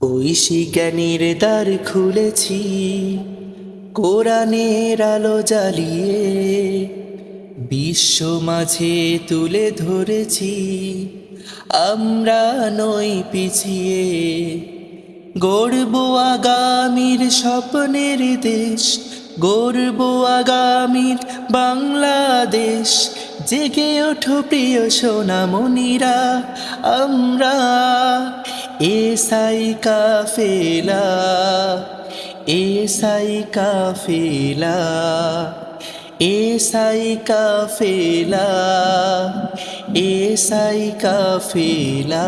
ঐশী জ্ঞানীর দ্বার খুলেছি, কোরআনের আলো জ্বালিয়ে বিশ্ব মাঝে তুলে ধরেছি। আমরা নই পিছিয়ে, গড়ব আগামীর স্বপ্নের দেশ, গড়ব আগামীর বাংলাদেশ। জেগে ওঠো প্রিয় সোনামণিরা, আমরা এসাই কাফেলা, এসাই কাফেলা, এসাই কাফেলা, এসাই কাফেলা,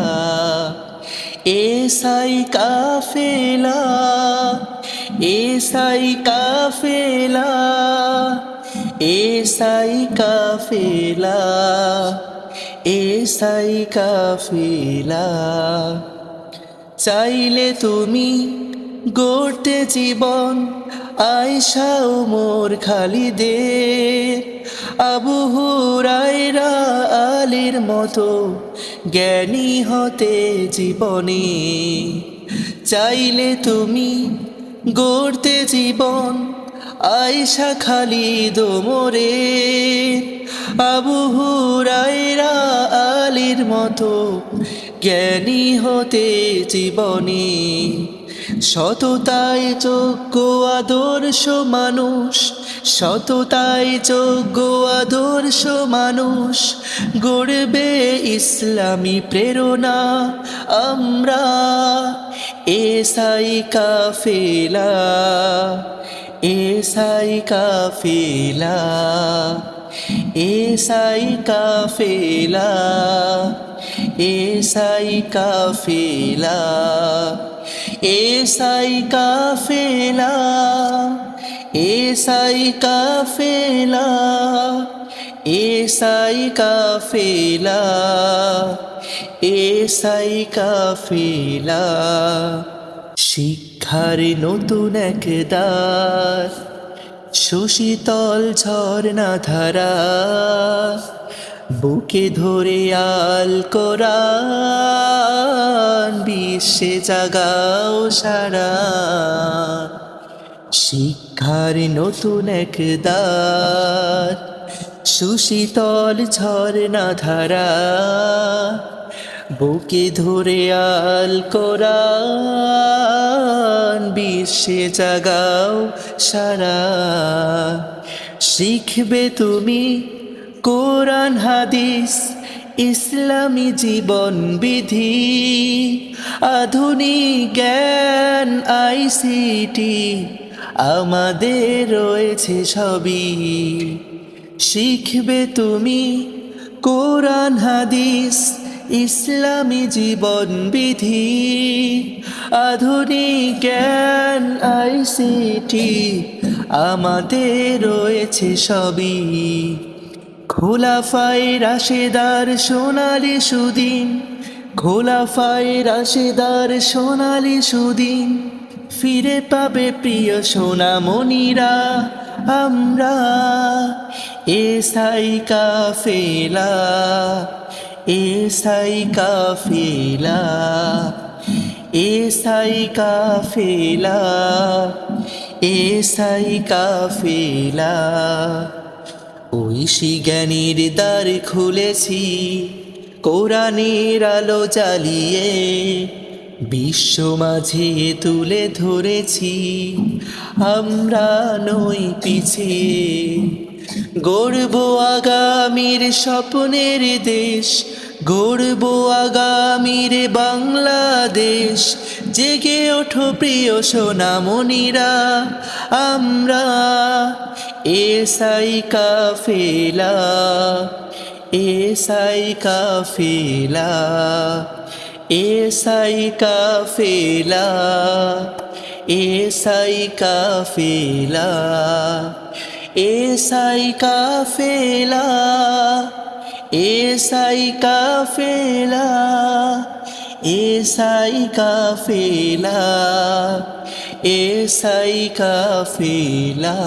এসাই কাফেলা, এসাই কাফেলা, এসাই কাফেলা, এসাই কাফেলা। চাইলে তুমি গড়তে জীবন আয়েশা ওমর খালিদের, আবু হুরায়রা আলীর মতো জ্ঞানী হতে জীবনে। চাইলে তুমি গড়তে জীবন আয়েশা খালিদ ওমরের, আবু হুরায়রা আলীর মতো জ্ঞানী হতে জীবনে। সততায় যোগ্য আদর্শ মানুষ, সততায় যোগ্য আদর্শ মানুষ গড়বে ইসলামী প্রেরণা। আমরা এসাই কাফেলা, এসাই কাফেলা, এসাই কাফেলা, এসাই কাফেলা, এসাই কাফেলা, এসাই কাফেলা, এসাই কাফেলা, এসাই কাফেলা। শিক্ষার নতুন এক দ্বার, সুশীতল ঝর্ণা ধারা, বুকে ধরে আল কোরআন বিশ্বে জাগাও সারা। শিক্ষার নতুন এক দ্বার, সুশীতল ঝর্ণা ধারা, বুকে ধরে আল কোরআন বিশ্বে জাগাও সারা। শিখবে তুমি কোরআন হাদিস ইসলামী জীবন বিধি, আধুনিক জ্ঞান আইসিটি আমাদের রয়েছে সবই। শিখবে তুমি কোরআন হাদিস ইসলামী জীবন বিধি, আধুনিক জ্ঞান আইসিটি আমাদের রয়েছে সবই। খোলাফায়ে রাশেদার সোনালী সুদিন, খোলাফায়ে রাশেদার সোনালী সুদিন ফিরে পাবে প্রিয় সোনামণিরা। আমরা এসাই কাফেলা, এসাই কাফেলা, এসাই কাফেলা, এসাই কাফেলা। ঐশী জ্ঞানীর দ্বার খুলেছি, কোরআনের আলো জ্বালিয়ে বিশ্ব মাঝে তুলে ধরেছি। আমরা নই পিছিয়ে, গড়ব আগামীর স্বপ্নের দেশ, গড়ব আগামীর বাংলাদেশ। জেগে ওঠো প্রিয় সোনামণিরা, আমরা এসাই কাফেলা, এসাই কাফেলা, এসাই কাফেলা, এসাই কাফেলা, এসাই কাফেলা, এসাই কাফেলা, এসাই কাফেলা, এসাই কাফেলা।